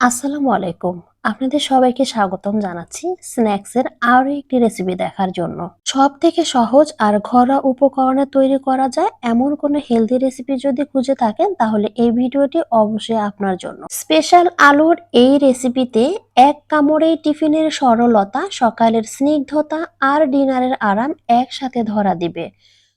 আসসালামু আলাইকুম। আপনাদের সবাইকে স্বাগতম জানাচ্ছি স্ন্যাক্সের আরো একটি রেসিপি দেখার জন্য। সবথেকে সহজ আর ঘরোয়া উপকরণে তৈরি করা যায় এমন কোনো হেলদি রেসিপি যদি খুঁজে থাকেন তাহলে এই ভিডিওটি অবশ্যই আপনার জন্য। স্পেশাল আলুর এই রেসিপিতে এক কামড়েই টিফিনের সরলতা, সকালের স্নিগ্ধতা আর ডিনারের আরাম একসাথে ধরা দিবে।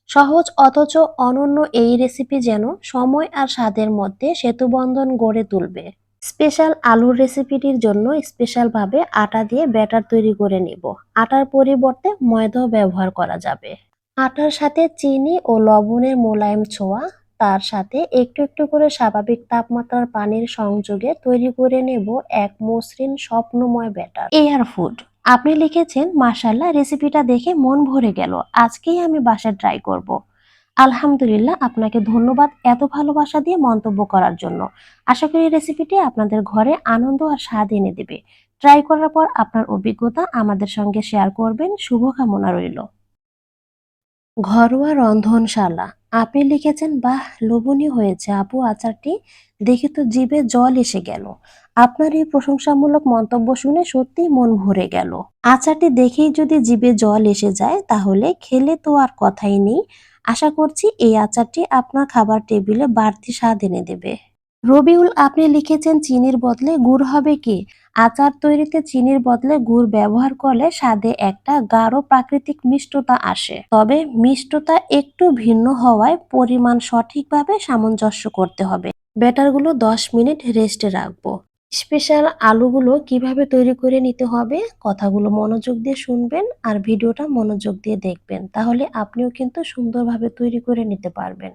সহজ অথচ অনন্য এই রেসিপি যেন সময় আর স্বাদের মধ্যে সেতুবন্ধন গড়ে তুলবে। স্পেশাল আলুর রেসিপিটির জন্য স্পেশালভাবে আটা দিয়ে ব্যাটার তৈরি করে নিব। আটার পরিবর্তে ময়দাও ব্যবহার করা যাবে। আটার সাথে চিনি ও লবণের মোলায়েম ছোঁয়া, তার সাথে একটু একটু করে স্বাভাবিক তাপমাত্রার পানির সংযোগে তৈরি করে নেব এক মসৃণ স্বপ্নময় ব্যাটার। Air food. আপনি লিখেছেন, মাশাআল্লাহ, রেসিপিটা দেখে মন ভরে গেল, আজকেই আমি বাসায় ট্রাই করব। আলহামদুলিল্লাহ, আপনাকে ধন্যবাদ এত ভালোবাসা দিয়ে মন্তব্য করার জন্য। আশা করি রেসিপিটি আপনাদের ঘরে আনন্দ আর স্বাদ এনে দেবে। ট্রাই করার পর আপনার অভিজ্ঞতা আমাদের সঙ্গে শেয়ার করবেন। শুভকামনা রইল। ঘরোয়া রন্ধনশালা। আপনি লিখেছেন, বাহ, লোভনীয় হয়েছে আপু, আচারটি দেখে তো জিভে জল এসে গেল। আপনার এই প্রশংসামূলক মন্তব্য শুনে সত্যিই মন ভরে গেল। আচারটি দেখেই যদি জিভে জল এসে যায় তাহলে খেলে তো আর কথাই নেই। আশা করছি এই আচারটি আপনার খাবার টেবিলে বাড়তি স্বাদ এনে দেবে। রবিউল, আপনি লিখেছেন, চিনির বদলে গুড় হবে কি? আচার তৈরিতে চিনির বদলে গুড় ব্যবহার করলে স্বাদে একটা গাঢ় প্রাকৃতিক মিষ্টতা আসে। তবে মিষ্টতা একটু ভিন্ন হওয়ায় পরিমাণ সঠিকভাবে সামঞ্জস্য করতে হবে। ব্যাটারগুলো 10 মিনিট রেস্টে রাখবো। স্পেশাল আলুগুলো কিভাবে তৈরি করে নিতে হবে, কথাগুলো মনোযোগ দিয়ে শুনবেন আর ভিডিওটা মনোযোগ দিয়ে দেখবেন, তাহলে আপনিও কিন্তু সুন্দরভাবে তৈরি করে নিতে পারবেন।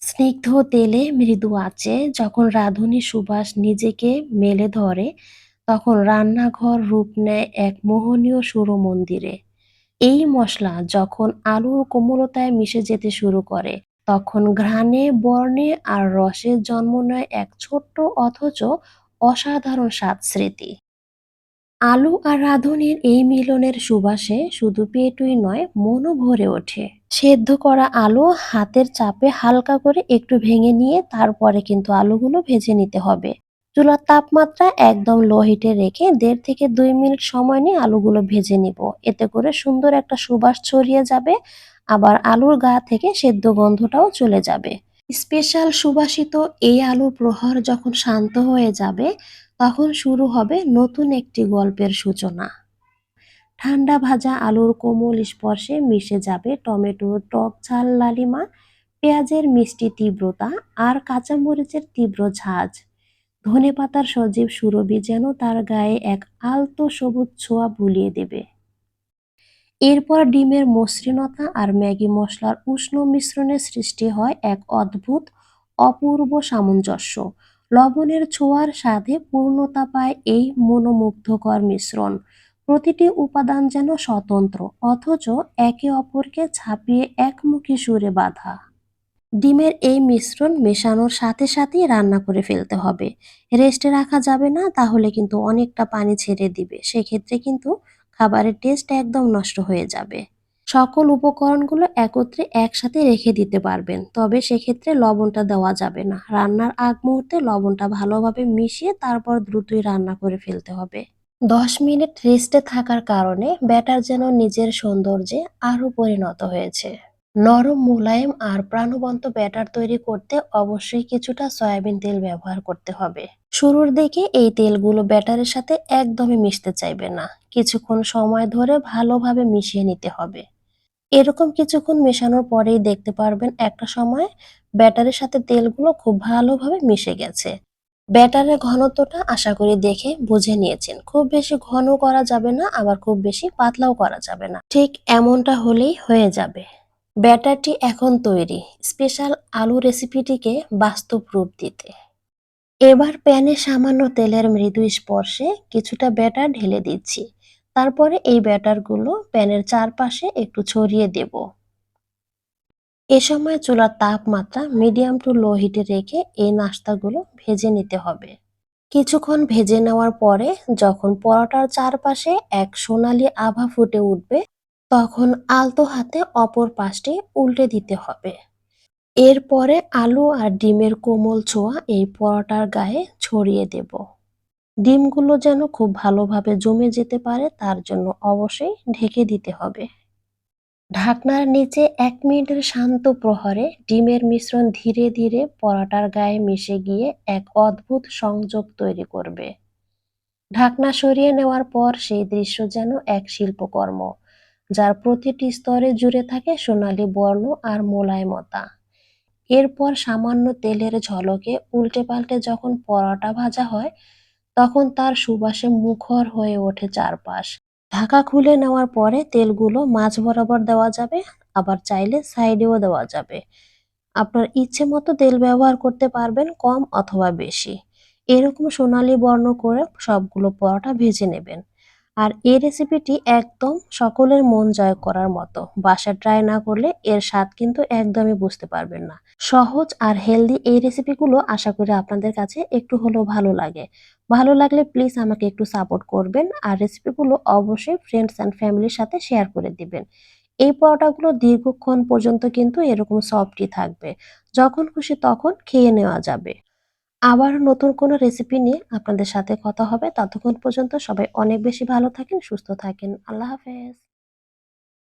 স্নিগ্ধ তেলে মৃদু আঁচে যখন রাঁধুনি সুবাস নিজেকে মেলে ধরে, তখন রান্নাঘর রূপ নেয় এক মোহনীয় সুরমন্দিরে। এই মসলা যখন আলুর কোমলতায় মিশে যেতে শুরু করে, তখন ঘ্রাণে, বর্ণে আর রসে জন্ম নেয় এক ছোট্ট অথচ অসাধারণ স্বাদ স্মৃতি। আলু আর রাঁধুনির এই মিলনের সুবাসে শুধু পেটই নয়, মনও ভরে ওঠে। সেদ্ধ করা আলু হাতের চাপে হালকা করে একটু ভেঙে নিয়ে তারপরে কিন্তু আলুগুলো ভেজে নিতে হবে। চুলার তাপমাত্রা একদম লো হিটে রেখে 1.5 থেকে 2 মিনিট সময় নিয়ে আলুগুলো ভেজে নিব। এতে করে সুন্দর একটা সুবাস ছড়িয়ে যাবে, আবার আলুর গা থেকে সেদ্ধ গন্ধটাও চলে যাবে। স্পেশাল সুবাসিত এই আলুর প্রহর যখন শান্ত হয়ে যাবে, তখন শুরু হবে নতুন একটি গল্পের সূচনা। ঠান্ডা ভাজা আলুর কোমল স্পর্শে মিশে যাবে টমেটোর টক ঝাল লালিমা, পেঁয়াজের মিষ্টি তীব্রতা আর কাঁচামরিচের তীব্র ঝাঁজ। ধনেপাতার সজীব সুরভি যেন তার গায়ে এক আলতো সবুজ ছোঁয়া বুলিয়ে দেবে। এরপর ডিমের মসৃণতা আর ম্যাগি মসলার উষ্ণ মিশ্রণে সৃষ্টি হয় এক অদ্ভুত, অপূর্ব সামঞ্জস্য। লবণের ছোঁয়ার স্বাদে পূর্ণতা পায় এই মনোমুগ্ধকর মিশ্রণ। প্রতিটি উপাদান যেন স্বতন্ত্র, অথচ একে অপরকে ছাপিয়ে একমুখী সুরে বাঁধা। ডিমের এই মিশ্রণ মেশানোর সাথে সাথেই রান্না করে ফেলতে হবে। রেস্টে রাখা যাবে না, তাহলে কিন্তু অনেকটা পানি ছেড়ে দিবে, সেক্ষেত্রে কিন্তু খাবারের টেস্ট একদম নষ্ট হয়ে যাবে। সকল উপকরণগুলো একত্রে একসাথে রেখে দিতে পারবেন, তবে সেক্ষেত্রে লবণটা দেওয়া যাবে না। রান্নার আগ মুহূর্তে লবণটা ভালোভাবে মিশিয়ে তারপর দ্রুতই রান্না করে ফেলতে হবে। 10 মিনিট রেস্টে থাকার কারণে ব্যাটার যেন নিজের সৌন্দর্যে আরো পরিণত হয়েছে। নরম, মোলায়েম আর প্রাণবন্ত ব্যাটার তৈরি করতে অবশ্যই কিছুটা সয়াবিন তেল ব্যবহার করতে হবে। শুরুর দিকে এই তেলগুলো ব্যাটারের সাথে একদমই মিশতে চাইবে না। কিছুক্ষণ সময় ধরে ভালোভাবে মিশিয়ে নিতে হবে। এরকম কিছুক্ষণ মেশানোর পরেই দেখতে পারবেন একটা সময় ব্যাটারের সাথে তেলগুলো খুব ভালোভাবে মিশে গেছে। ব্যাটারের ঘনত্বটা আশা করি দেখে বুঝে নিয়েছেন। খুব বেশি ঘন করা যাবে না, আবার খুব বেশি পাতলাও করা যাবে না। ঠিক এমনটা হলেই হয়ে যাবে। ব্যাটারটি এখন তৈরি স্পেশাল আলু রেসিপিটিকে বাস্তব রূপ দিতে। এবার প্যানে সামান্য তেলের মৃদু স্পর্শে কিছুটা ব্যাটার ঢেলে দিচ্ছি। তারপরে এই ব্যাটারগুলো প্যানের চারপাশে একটু ছড়িয়ে দেব। এ সময় চুলার তাপমাত্রা মিডিয়াম টু লো হিটে রেখে এই নাস্তাগুলো ভেজে নিতে হবে। কিছুক্ষণ ভেজে নেওয়ার পরে যখন পরোটার চারপাশে এক সোনালী আভা ফুটে উঠবে, তখন আলতো হাতে অপর পাশটি উল্টে দিতে হবে। এরপরে আলু আর ডিমের কোমল ছোঁয়া এই পরোটার গায়ে ছড়িয়ে দেব। ডিমগুলো যেন খুব ভালোভাবে জমে যেতে পারে তার জন্য অবশ্যই ঢেকে দিতে হবে। ঢাকনার নিচে ১ মিনিটের শান্ত প্রহরে ডিমের মিশ্রণ ধীরে ধীরে পরোটার গায়ে মিশে গিয়ে এক অদ্ভুত সংযোগ তৈরি করবে। ঢাকনা সরিয়ে নেওয়ার পর সেই দৃশ্য যেন এক শিল্পকর্ম, যার প্রতিটি স্তরে জুড়ে থাকে সোনালী বর্ণ আর মোলায়েমতা। এরপর সামান্য তেলের ঝলকে উল্টে-পাল্টে যখন পরোটা ভাজা হয়, তখন তার সুবাসে মুখর হয়ে ওঠে চারপাশ। ঢাকা খুলে নেওয়ার পরে তেলগুলো মাঝ বরাবর দেওয়া যাবে, আবার চাইলে সাইডেও দেওয়া যাবে। আপনার ইচ্ছে মতো তেল ব্যবহার করতে পারবেন, কম অথবা বেশি। এরকম সোনালী বর্ণ করে সবগুলো পরোটা ভেজে নেবেন। আর এই রেসিপিটি একদম সকলের মন জয় করার মতো। বাসায় ট্রাই না করলে এর স্বাদ কিন্তু একদমই বুঝতে পারবেন না। সহজ আর হেলদি এই রেসিপিগুলো আশা করি আপনাদের কাছে একটু হলেও ভালো লাগে। ভালো লাগলে প্লিজ আমাকে একটু সাপোর্ট করবেন আর রেসিপিগুলো অবশ্যই ফ্রেন্ডস অ্যান্ড ফ্যামিলির সাথে শেয়ার করে দিবেন। এই পরোটাগুলো দীর্ঘক্ষণ পর্যন্ত কিন্তু এরকম সফটই থাকবে। যখন খুশি তখন খেয়ে নেওয়া যাবে। আবার নতুন কোনো রেসিপি নিয়ে আপনাদের সাথে কথা হবে। ততক্ষণ পর্যন্ত সবাই অনেক বেশি ভালো থাকেন, সুস্থ থাকেন। আল্লাহ হাফেজ।